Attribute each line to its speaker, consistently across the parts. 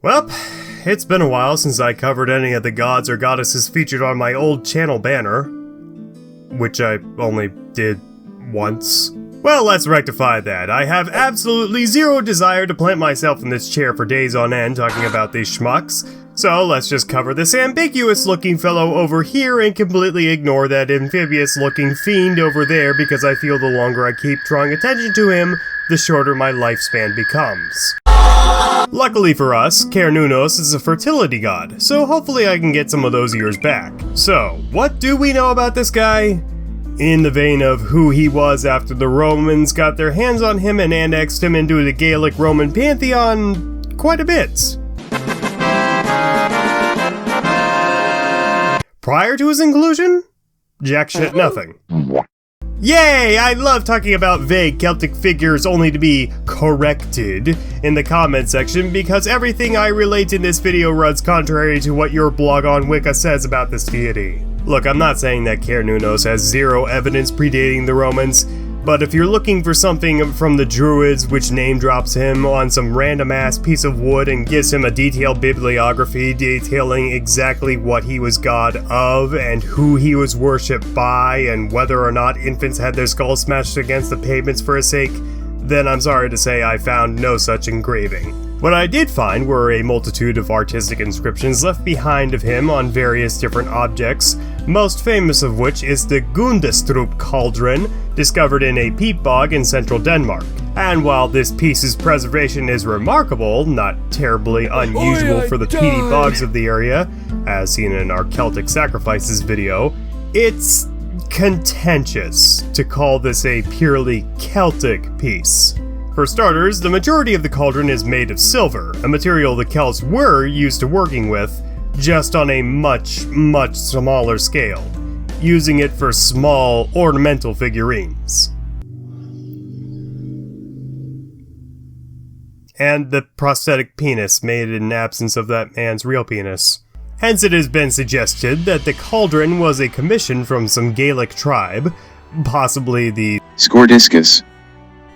Speaker 1: Well, it's been a while since I covered any of the gods or goddesses featured on my old channel banner, which I only did once. Well, let's rectify that. I have absolutely zero desire to plant myself in this chair for days on end talking about these schmucks, so let's just cover this ambiguous-looking fellow over here and completely ignore that amphibious-looking fiend over there because I feel the longer I keep drawing attention to him, the shorter my lifespan becomes. Luckily for us, Cernunnos is a fertility god, so hopefully I can get some of those years back. So, what do we know about this guy? In the vein of who he was after the Romans got their hands on him and annexed him into the Gallic Roman Pantheon, quite a bit. Prior to his inclusion? Jack shit nothing. Yay! I love talking about vague Celtic figures only to be corrected in the comment section because everything I relate in this video runs contrary to what your blog on Wicca says about this deity. Look, I'm not saying that Cernunnos has zero evidence predating the Romans, but if you're looking for something from the Druids which name drops him on some random ass piece of wood and gives him a detailed bibliography detailing exactly what he was god of and who he was worshipped by and whether or not infants had their skulls smashed against the pavements for his sake, then I'm sorry to say I found no such engraving. What I did find were a multitude of artistic inscriptions left behind of him on various different objects, most famous of which is the Gundestrup cauldron, discovered in a peat bog in central Denmark. And while this piece's preservation is remarkable, not terribly unusual for the peaty bogs of the area, as seen in our Celtic Sacrifices video, it's contentious to call this a purely Celtic piece. For starters, the majority of the cauldron is made of silver, a material the Celts were used to working with, just on a much, much smaller scale, using it for small, ornamental figurines. And the prosthetic penis made in absence of that man's real penis. Hence it has been suggested that the cauldron was a commission from some Gallic tribe, possibly the Scordiscus,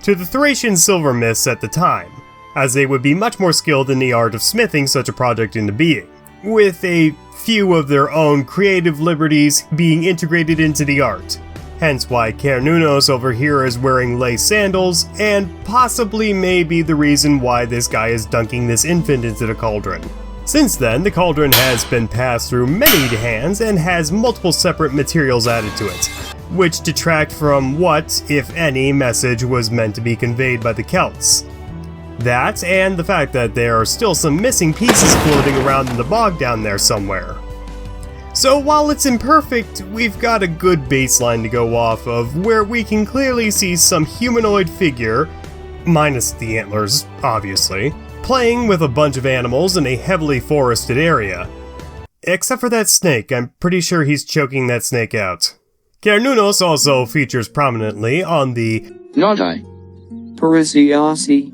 Speaker 1: to the Thracian silversmiths at the time, as they would be much more skilled in the art of smithing such a project into being, with a few of their own creative liberties being integrated into the art. Hence why Cernunnos over here is wearing lace sandals, and possibly maybe the reason why this guy is dunking this infant into the cauldron. Since then, the cauldron has been passed through many hands and has multiple separate materials added to it, which detract from what, if any, message was meant to be conveyed by the Celts. That, and the fact that there are still some missing pieces floating around in the bog down there somewhere. So while it's imperfect, we've got a good baseline to go off of where we can clearly see some humanoid figure, minus the antlers, obviously, playing with a bunch of animals in a heavily forested area. Except for that snake, I'm pretty sure he's choking that snake out. Cernunnos also features prominently on the Nodi Parisiasi,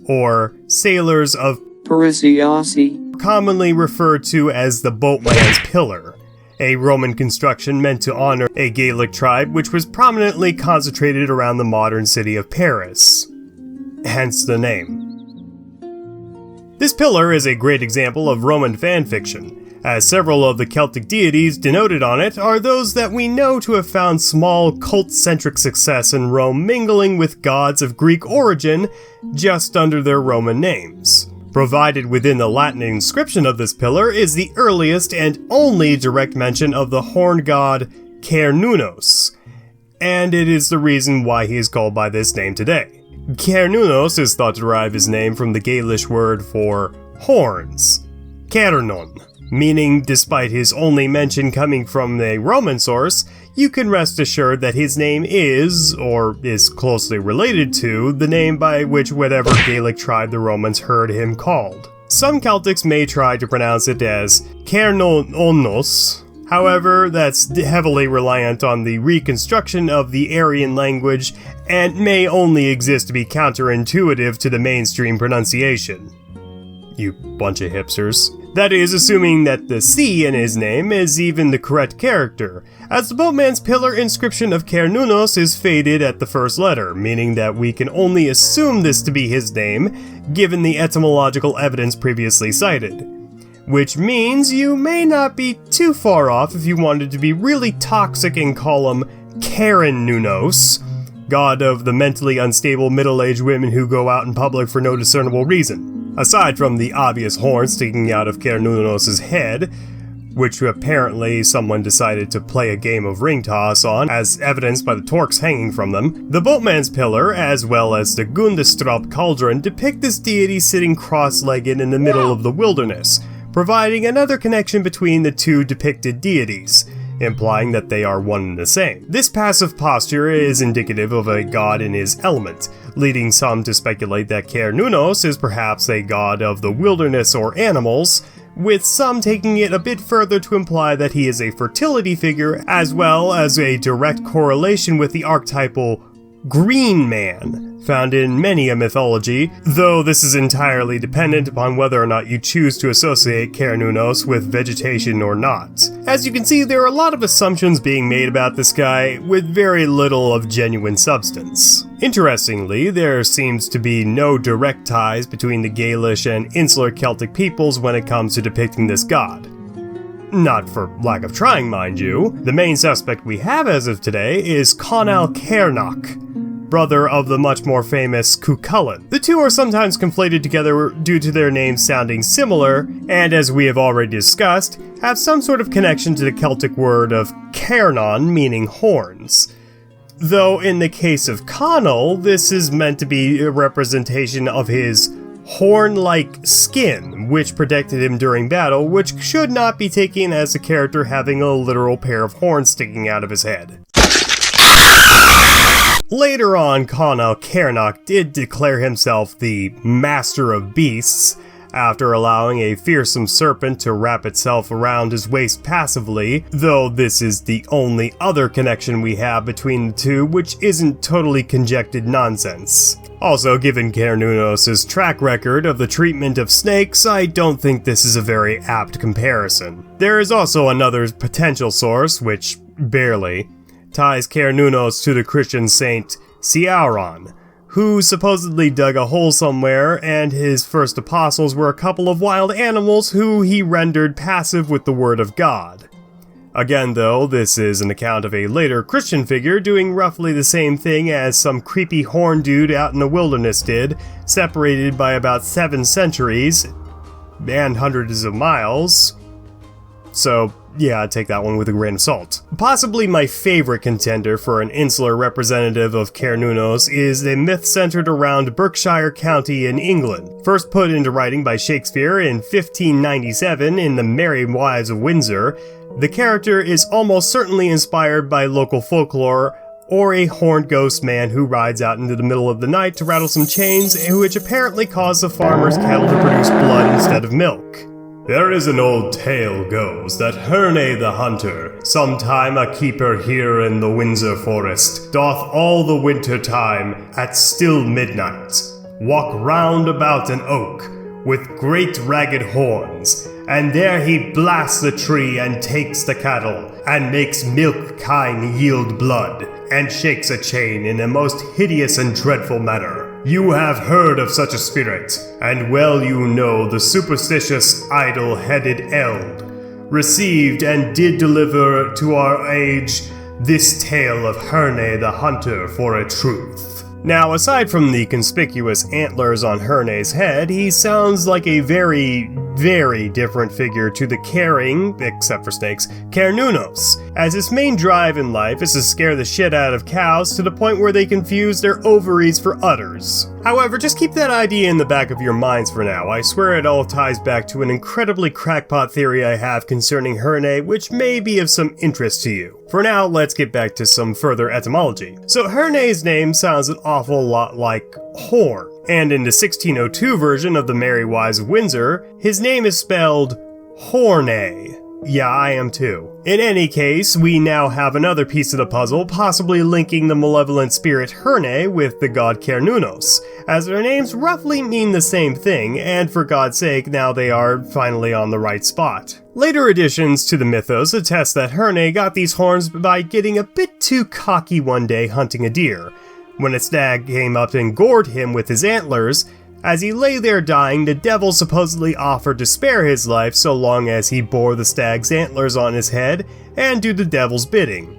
Speaker 1: or Sailors of Parisiasi, commonly referred to as the Boatman's Pillar, a Roman construction meant to honor a Gallic tribe which was prominently concentrated around the modern city of Paris. Hence the name. This pillar is a great example of Roman fanfiction, as several of the Celtic deities denoted on it are those that we know to have found small cult-centric success in Rome mingling with gods of Greek origin just under their Roman names. Provided within the Latin inscription of this pillar is the earliest and only direct mention of the horned god Cernunnos, and it is the reason why he is called by this name today. Cernunnos is thought to derive his name from the Gaelic word for horns, Cernon, meaning despite his only mention coming from a Roman source, you can rest assured that his name is, or is closely related to, the name by which whatever Gaelic tribe the Romans heard him called. Some Celtics may try to pronounce it as Cernunnos. However, that's heavily reliant on the reconstruction of the Aryan language and may only exist to be counterintuitive to the mainstream pronunciation. You bunch of hipsters. That is, assuming that the C in his name is even the correct character, as the boatman's pillar inscription of Cernunnos is faded at the first letter, meaning that we can only assume this to be his name, given the etymological evidence previously cited. Which means you may not be too far off if you wanted to be really toxic and call him Cernunnos, god of the mentally unstable middle-aged women who go out in public for no discernible reason. Aside from the obvious horn sticking out of Cernunnos' head, which apparently someone decided to play a game of ring toss on, as evidenced by the torques hanging from them, the boatman's pillar, as well as the Gundestrup cauldron, depict this deity sitting cross-legged in the middle of the wilderness, providing another connection between the two depicted deities, implying that they are one and the same. This passive posture is indicative of a god in his element, leading some to speculate that Cernunnos is perhaps a god of the wilderness or animals, with some taking it a bit further to imply that he is a fertility figure, as well as a direct correlation with the archetypal green man, found in many a mythology, though this is entirely dependent upon whether or not you choose to associate Cernunnos with vegetation or not. As you can see, there are a lot of assumptions being made about this guy, with very little of genuine substance. Interestingly, there seems to be no direct ties between the Gaelic and Insular Celtic peoples when it comes to depicting this god. Not for lack of trying, mind you. The main suspect we have as of today is Conall Cernach, brother of the much more famous Cuchulainn. The two are sometimes conflated together due to their names sounding similar, and as we have already discussed, have some sort of connection to the Celtic word of cairnon, meaning horns. Though in the case of Conall, this is meant to be a representation of his horn-like skin, which protected him during battle, which should not be taken as a character having a literal pair of horns sticking out of his head. Later on, Conall Cernach did declare himself the Master of Beasts, after allowing a fearsome serpent to wrap itself around his waist passively, though this is the only other connection we have between the two, which isn't totally conjectured nonsense. Also, given Cernunnos' track record of the treatment of snakes, I don't think this is a very apt comparison. There is also another potential source, which barely ties Cernunnos to the Christian saint Ciaran, who supposedly dug a hole somewhere, and his first apostles were a couple of wild animals who he rendered passive with the word of God. Again though, this is an account of a later Christian figure doing roughly the same thing as some creepy horn dude out in the wilderness did, separated by about 7 centuries, and hundreds of miles. So, yeah, take that one with a grain of salt. Possibly my favorite contender for an insular representative of Cernunnos is a myth centered around Berkshire County in England. First put into writing by Shakespeare in 1597 in The Merry Wives of Windsor, the character is almost certainly inspired by local folklore or a horned ghost man who rides out into the middle of the night to rattle some chains, which apparently cause the farmer's cattle to produce blood instead of milk. There is an old tale goes that Herne the hunter, sometime a keeper here in the Windsor forest, doth all the winter time at still midnight walk round about an oak with great ragged horns, and there he blasts the tree and takes the cattle, and makes milk kine yield blood, and shakes a chain in a most hideous and dreadful manner. You have heard of such a spirit, and well you know the superstitious idle-headed eld received and did deliver to our age this tale of Herne the hunter for a truth. Now, aside from the conspicuous antlers on Herne's head, he sounds like a very, very different figure to the caring, except for snakes, Cernunnos, as his main drive in life is to scare the shit out of cows to the point where they confuse their ovaries for udders. However, just keep that idea in the back of your minds for now. I swear it all ties back to an incredibly crackpot theory I have concerning Herne, which may be of some interest to you. For now, let's get back to some further etymology. So Herne's name sounds an awful lot like horn, and in the 1602 version of The Merry Wives of Windsor, his name is spelled Horne. Yeah, I am too. In any case, we now have another piece of the puzzle, possibly linking the malevolent spirit Herne with the god Cernunnos, as their names roughly mean the same thing, and for God's sake, now they are finally on the right spot. Later additions to the mythos attest that Herne got these horns by getting a bit too cocky one day hunting a deer. When a stag came up and gored him with his antlers, as he lay there dying, the devil supposedly offered to spare his life so long as he bore the stag's antlers on his head and do the devil's bidding.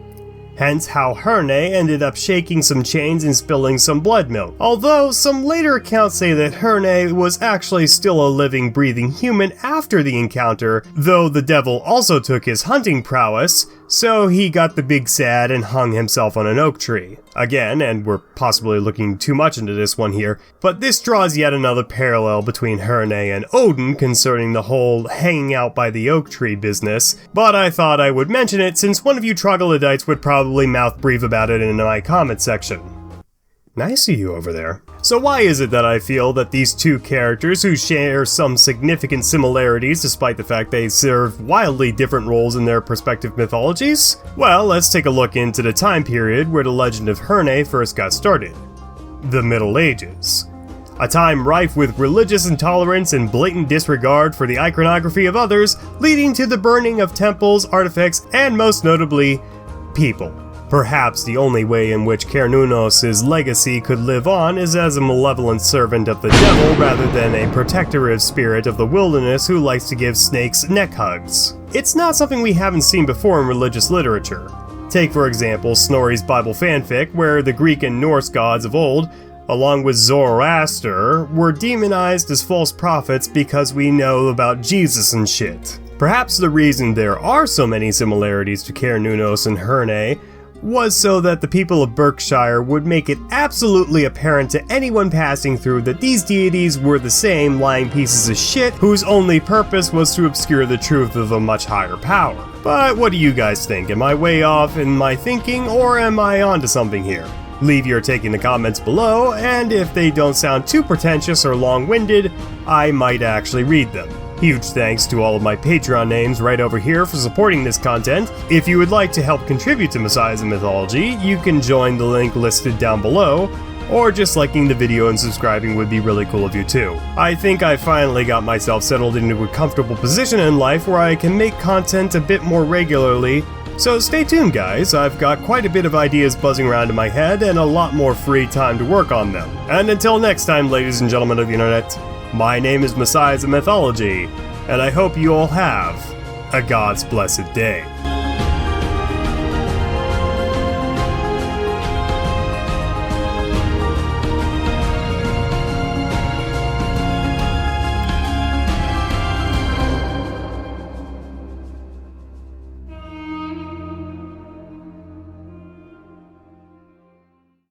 Speaker 1: Hence how Herne ended up shaking some chains and spilling some blood milk. Although some later accounts say that Herne was actually still a living, breathing human after the encounter, though the devil also took his hunting prowess, so he got the big sad and hung himself on an oak tree. Again, and we're possibly looking too much into this one here, but this draws yet another parallel between Herne and Odin concerning the whole hanging out by the oak tree business, but I thought I would mention it since one of you troglodytes would probably mouth breathe about it in my comment section. Nice of you over there. So why is it that I feel that these two characters who share some significant similarities despite the fact they serve wildly different roles in their respective mythologies? Well, let's take a look into the time period where the legend of Herne first got started. The Middle Ages. A time rife with religious intolerance and blatant disregard for the iconography of others, leading to the burning of temples, artifacts, and most notably, people. Perhaps the only way in which Cernunnos' legacy could live on is as a malevolent servant of the devil rather than a protective spirit of the wilderness who likes to give snakes neck hugs. It's not something we haven't seen before in religious literature. Take for example Snorri's Bible fanfic, where the Greek and Norse gods of old, along with Zoroaster, were demonized as false prophets because we know about Jesus and shit. Perhaps the reason there are so many similarities to Cernunnos and Herne was so that the people of Berkshire would make it absolutely apparent to anyone passing through that these deities were the same lying pieces of shit whose only purpose was to obscure the truth of a much higher power. But what do you guys think? Am I way off in my thinking, or am I onto something here? Leave your take in the comments below, and if they don't sound too pretentious or long-winded, I might actually read them. Huge thanks to all of my Patreon names right over here for supporting this content. If you would like to help contribute to Messiahs and Mythology, you can join the link listed down below, or just liking the video and subscribing would be really cool of you too. I think I finally got myself settled into a comfortable position in life where I can make content a bit more regularly, so stay tuned guys, I've got quite a bit of ideas buzzing around in my head and a lot more free time to work on them. And until next time, ladies and gentlemen of the internet, my name is Messiahs of Mythology, and I hope you all have a God's blessed day.